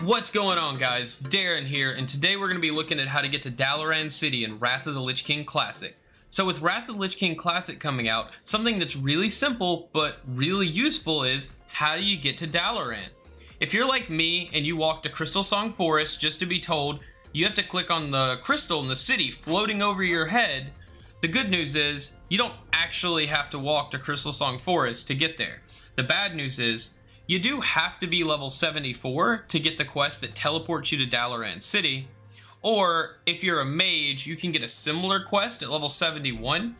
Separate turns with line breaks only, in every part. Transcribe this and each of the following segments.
What's going on, guys? Darren here, and today we're going to be looking at how to get to Dalaran City in Wrath of the Lich King Classic. So with Wrath of the Lich King Classic coming out, something that's really simple but really useful is how do you get to Dalaran? If you're like me and you walk to Crystal Song Forest just to be told you have to click on the crystal in the city floating over your head, the good news is you don't actually have to walk to Crystal Song Forest to get there. The bad news is you do have to be level 74 to get the quest that teleports you to Dalaran City, or if you're a mage, you can get a similar quest at level 71.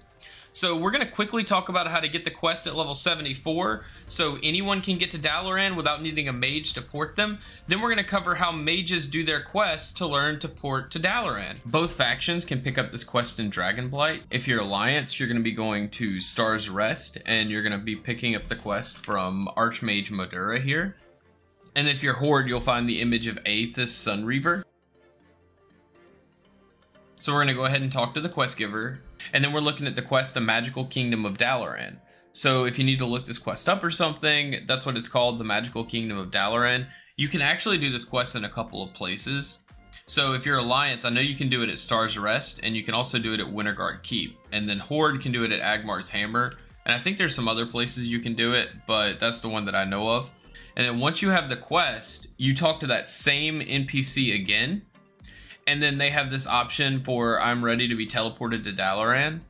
So we're going to quickly talk about how to get the quest at level 74 so anyone can get to Dalaran without needing a mage to port them. Then we're going to cover how mages do their quests to learn to port to Dalaran. Both factions can pick up this quest in Dragonblight. If you're Alliance, you're going to be going to Star's Rest and you're going to be picking up the quest from Archmage Modura here. And if you're Horde, you'll find the image of Aethys Sunreaver. So we're going to go ahead and talk to the quest giver, and then we're looking at the quest, the Magical Kingdom of Dalarn. So if you need to look this quest up or something, that's what it's called, the Magical Kingdom of Dalarn. You can actually do this quest in a couple of places. So if you're Alliance, I know you can do it at Star's Rest, and you can also do it at Winterguard Keep. And then Horde can do it at Agmar's Hammer. And I think there's some other places you can do it, but that's the one that I know of. And then once you have the quest, you talk to that same NPC again. And then they have this option for I'm ready to be teleported to Dalaran.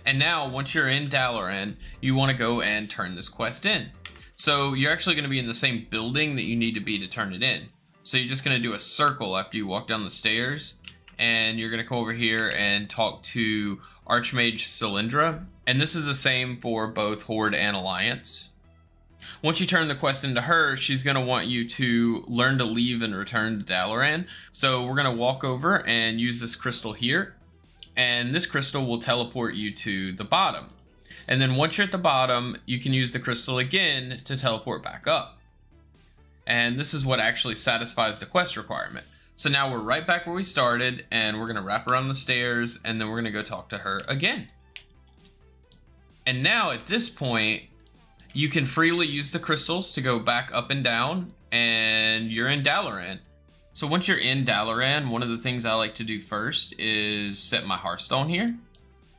And now once you're in Dalaran, you want to go and turn this quest in. So you're actually going to be in the same building that you need to be to turn it in. So you're just going to do a circle after you walk down the stairs. And you're going to come over here and talk to Archmage Cylindra. And this is the same for both Horde and Alliance. Once you turn the quest into her, she's going to want you to learn to leave and return to Dalaran. So we're going to walk over and use this crystal here. And this crystal will teleport you to the bottom. And then once you're at the bottom, you can use the crystal again to teleport back up. And this is what actually satisfies the quest requirement. So now we're right back where we started, and we're going to wrap around the stairs, and then we're going to go talk to her again. And now at this point, you can freely use the crystals to go back up and down, and you're in Dalaran. So once you're in Dalaran, one of the things I like to do first is set my Hearthstone here.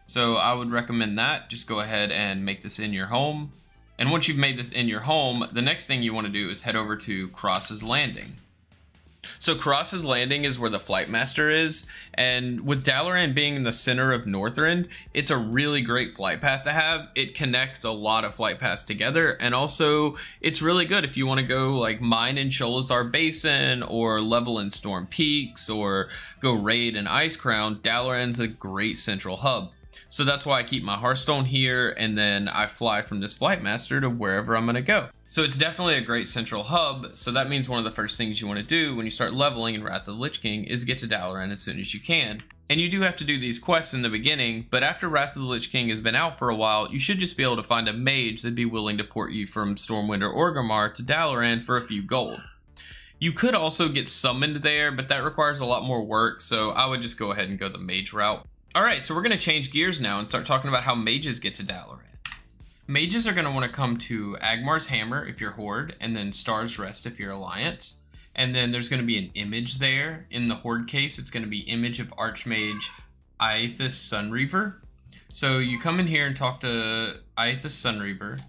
So I would recommend that. Just go ahead and make this in your home. And once you've made this in your home, the next thing you want to do is head over to Cross's Landing. So Cross's Landing is where the Flight Master is, and with Dalaran being in the center of Northrend, it's a really great flight path to have. It connects a lot of flight paths together, and also it's really good if you want to go like mine in Sholazar Basin, or level in Storm Peaks, or go raid in Icecrown. Dalaran's a great central hub. So that's why I keep my Hearthstone here, and then I fly from this Flight Master to wherever I'm going to go. So it's definitely a great central hub, so that means one of the first things you want to do when you start leveling in Wrath of the Lich King is get to Dalaran as soon as you can. And you do have to do these quests in the beginning, but after Wrath of the Lich King has been out for a while, you should just be able to find a mage that'd be willing to port you from Stormwind or Orgrimmar to Dalaran for a few gold. You could also get summoned there, but that requires a lot more work, so I would just go ahead and go the mage route. Alright, so we're going to change gears now and start talking about how mages get to Dalaran. Mages are going to want to come to Agmar's Hammer if you're Horde, and then Star's Rest if you're Alliance. And then there's going to be an image there. In the Horde case, it's going to be image of Archmage Aethys Sunreaver. So you come in here and talk to Aethys Sunreaver,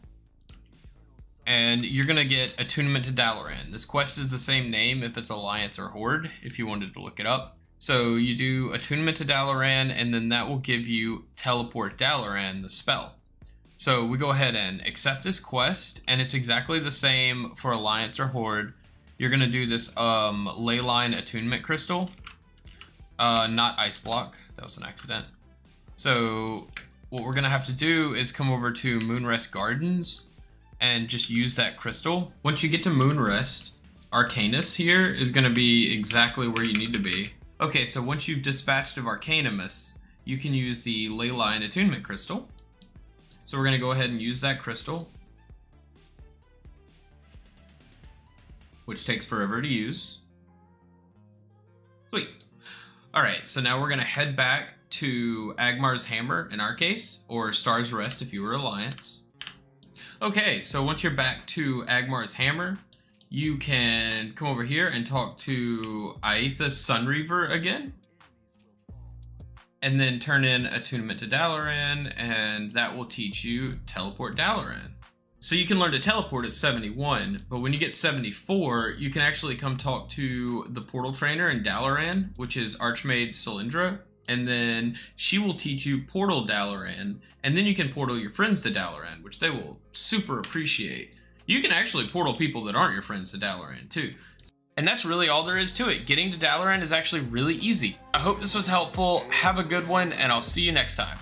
and you're going to get Attunement to Dalaran. This quest is the same name if it's Alliance or Horde, if you wanted to look it up. So you do Attunement to Dalaran, and then that will give you Teleport Dalaran, the spell. So we go ahead and accept this quest, and it's exactly the same for Alliance or Horde. You're going to do this Leyline Attunement Crystal, not Ice Block. That was an accident. So what we're going to have to do is come over to Moonrest Gardens and just use that crystal. Once you get to Moonrest, Arcanus here is going to be exactly where you need to be. Okay, so once you've dispatched of Arcanimus, you can use the Leyline Attunement Crystal. So we're going to go ahead and use that crystal, which takes forever to use. Sweet. Alright, so now we're going to head back to Agmar's Hammer in our case, or Star's Rest if you were Alliance. Okay, so once you're back to Agmar's Hammer, you can come over here and talk to Aetha Sunreaver again. And then turn in Attunement to Dalaran, and that will teach you Teleport Dalaran. So you can learn to teleport at 71, but when you get 74, you can actually come talk to the portal trainer in Dalaran, which is Archmage Cylindra, and then she will teach you Portal Dalaran, and then you can portal your friends to Dalaran, which they will super appreciate. You can actually portal people that aren't your friends to Dalaran too. And that's really all there is to it. Getting to Dalarn is actually really easy. I hope this was helpful. Have a good one, and I'll see you next time.